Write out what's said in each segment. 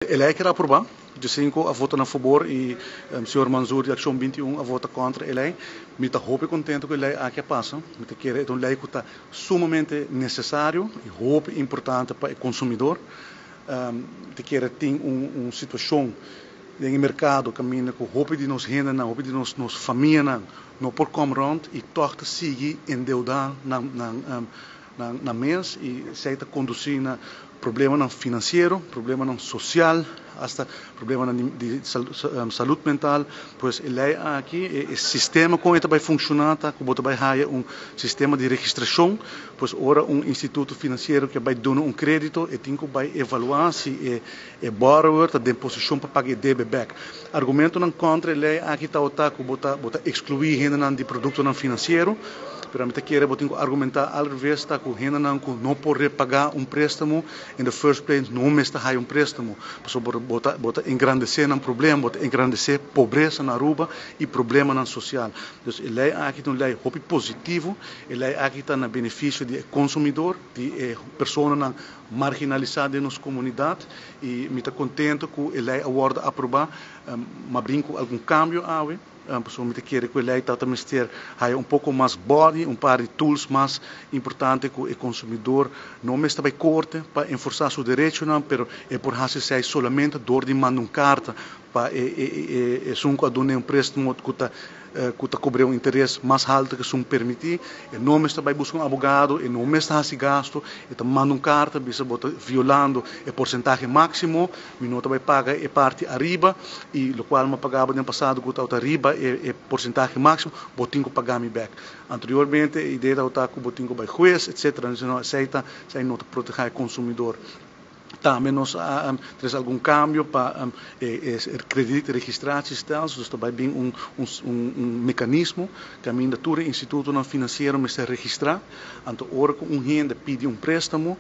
Ele é que era aprovar, de 5 a votar a favor e o senhor Mansour de Ação 21 a votar contra ele. Me está muito contente com ele aqui passa. Me está querendo lei que está sumamente necessário e muito importante para o consumidor. Te quer ter uma situação no mercado caminha com roupa de nos renda, roupa de nos família, não por como rond e torta seguir endeudar na mês e se está conduzindo problema financeiro, problema social, até problema de saúde mental, pois ele aqui o sistema como ele vai funcionar, tá? Como vai ter sistema de registração, pois ora instituto financeiro que vai dar crédito e tem que vai evaluar se é borrower está em posição para pagar deve back. Argumento não contra ele aqui está que bota excluir renda de produto não financeiro. Pero me quer argumentar al revés que o renda não pode pagar préstamo in the first place não me está préstamo, porque bota engrandecer problema, bota engrandecer pobreza na rua e problema na social. Então ele aqui tem lei muito positivo, ele aqui está no benefício do consumidor, de pessoas marginalizadas em nossa comunidade e me está contente que ele aborda aprovar, mas brinco algum cambio aí. Pessoalmente quero que a lei também tenha pouco mais body, par de tools mais importantes que o consumidor não está bem corte para enforçar seu direito, não, mas é por isso que somente door de mandar carta para a donar préstamo que cobrir interesse mais alto que são permitir, e não está bem buscar advogado, e não está se gasto, e está mandando carta, bisa violando o porcentagem máximo, e não está bem paga a parte arriba, e o qual me pagava no passado que está arriba e porcentagem máximo, botinho que pagar me back. Anteriormente, a ideia está que botinho vai juiz, etc. Não aceita, se não proteger o consumidor. Também nós temos algum cambio para crédito registrados, então vai bem mecanismo que a minha instituto não financeiro me está registrar, então hora que renda pede préstamo,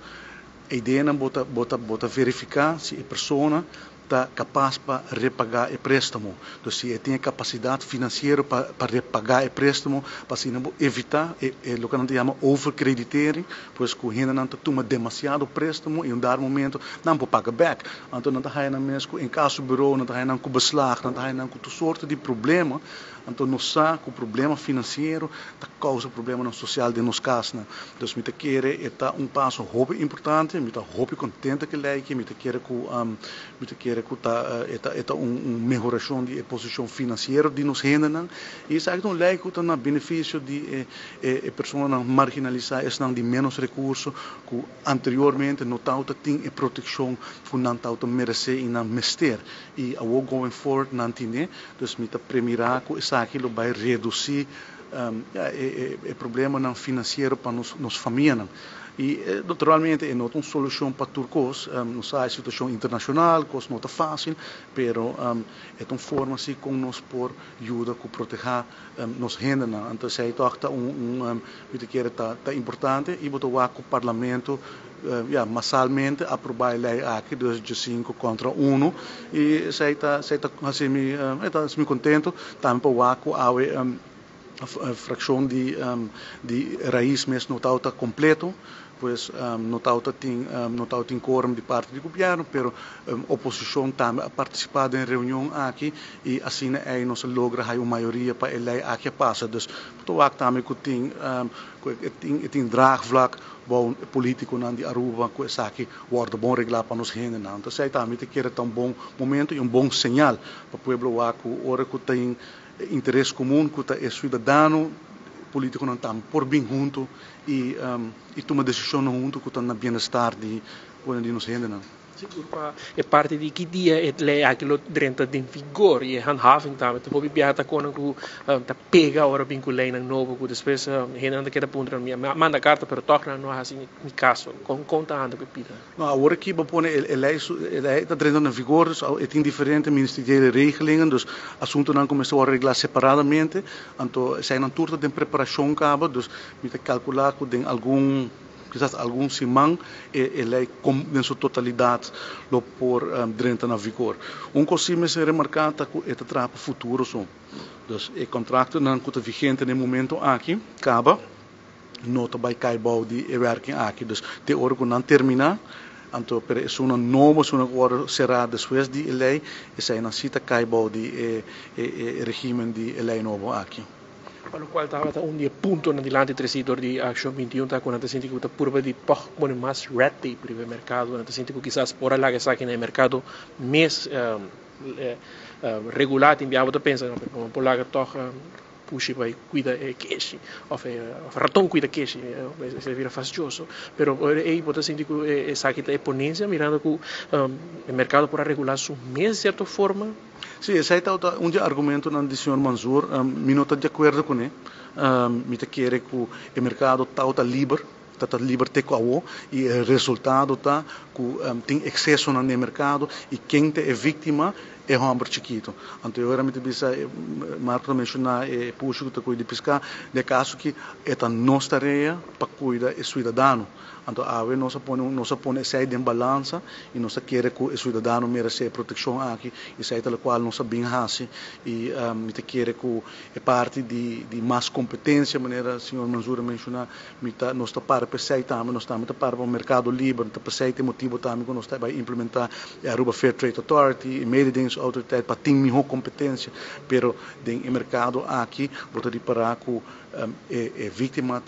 a ideia é bota verificar se a pessoa está capaz para repagar o préstamo. Então, se ele tem capacidade financeira para repagar o préstamo, para evitar o que nós chamamos overcreditering, pois que o renda não toma demasiado préstamo e em um dado momento não pode pagar back. Então, não está mesmo em caso do bureau, não está com beslag, não está com toda sorte de problema. Então, nós sabemos que o problema financeiro causa problema social de nós casos. Então, me quer é passo muito importante, me muito contente que ele me quer que está uma melhoração de posição financeira de nos renda e isso é um lei que está no benefício de pessoas marginalizadas de menos recursos que anteriormente não tinham proteção que não merecer e não mester e ao going forward não tinha, então me premirar que isso aquilo vai reduzir o problema financeiro para nos famílias. E, naturalmente, é uma solução para turcos, não sei a situação internacional, que não é fácil, mas é uma forma assim como nós por ajuda a proteger nos renda. Então, isso é importante e vou que o Parlamento massalmente aprovar a lei aqui de 5 contra 1 e sei assim me contento também para que a fração de raiz mesmo não está completo, pois não está quórum de parte do governo, mas a oposição também a participar em reunião aqui e assim nós logra uma maioria para a lei aqui passa. Então, estou também que tem draagvlak bom político na de Aruba que essa aqui wordt bom regular para nos renda. Então, sei também que é um bom momento e um bom sinal para o povo que ora que tem interesse comum, que é cidadão político não está por bem junto e toma decisão junto que está no bem-estar de nos renda. Seguro é parte de que dia é aquilo dentro de vigor e handhaving também. Tu pode viajar com o que pega agora vinculei na novo que depois renda que da ponta minha manda carta para tocar não é assim no caso com conta anda que pida. Não agora que bapone ele está dentro de vigor, é tem diferentes ministeriais regelingen, dus assunto não começou a regular separadamente, então sai na turma de preparação cabo, dus me calcular que tem quizás algum semana ele em sua totalidade lo por dentro na vigor. Coisa que se remarcar que é para o futuro só. Então, o contrato não está vigente no momento aqui, acaba, não vai cair de werking aqui. Então, de hora que não terminar, Anto per es una nova una agora será después de lei e sai na cita caibou de regime de lei novo aqui. Para o qual estava um dia ponto na dilante tresidor de Action 21 tá quando senti que tá purba de pôr mais red tape no mercado, quando senti que quizás por lá que saque no mercado mês regulado enviava da pensa, por lá que toca puxa vai cuida cash of ratão cuida cash se vira fastidioso pero aí pode sentir que saque da exponência mirando que o mercado por regular su mês de certa forma. Sim, esse aí está um argumento do senhor Mansour, me não estou de acordo com ele, me te quer que o mercado está livre, está livre de coao e o resultado está que tem excesso no mercado e quem é vítima é um homem chiquito. Anteriormente, Marco mencionou e puxo que cuida de pescar, de caso que é a nossa tarefa para cuidar do cidadão. Então, nós põe essa em balança e nós queremos que o cidadão merece proteção aqui, e isso é o qual nós bem fazemos e me quer que é parte de mais competência, maneira o senhor Mansour mencionou, nós estamos para pensar também, nós estamos para o mercado livre, nós estamos para motivo também que nós estamos a implementar a Aruba Fair Trade Authority, e medidings autoridade para ter melhor competência, pero no mercado aqui, vou te reparar que é vítima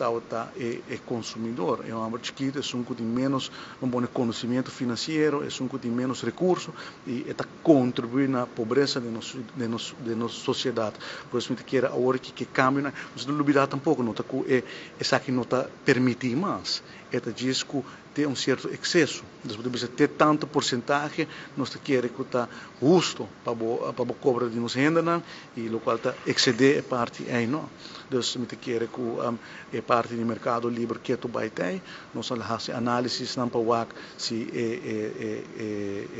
é consumidor, é um homem chiquito, é um que tem menos bom conhecimento financeiro, é um que tem menos recursos e está contribuindo na pobreza de nossa sociedade. Por isso, eu quero agora que cambie, mas não olvidar tampouco, não é essa que não está permitir mais, é diz que tem um certo excesso, depois ter tanto porcentagem, nós queremos que está justo para a cobra de nos renda e o qual está exceder a parte aí não. Então, me quer que é parte do mercado livre que tu vai ter, nós fazemos análise não para se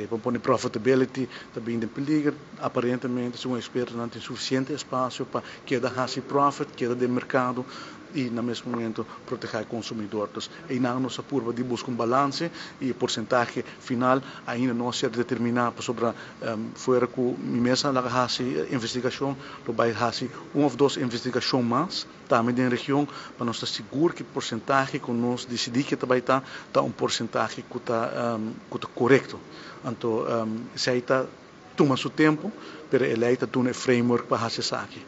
para profitability também de peligro, aparentemente se um experto não tem suficiente espaço para que faça profit, que de mercado e no mesmo momento proteger o consumidor. Então, na nossa curva de busca balanço e porcentagem final ainda não ser determinado sobre fora que a mesa lá faça investigação, vai fazer uma ou duas investigações mais também na região para nós estar seguro que porcentagem que nós decidimos que vai estar porcentagem que está correto. Então, isso aí está toma seu tempo, mas ele está tendo um framework para fazer isso aqui.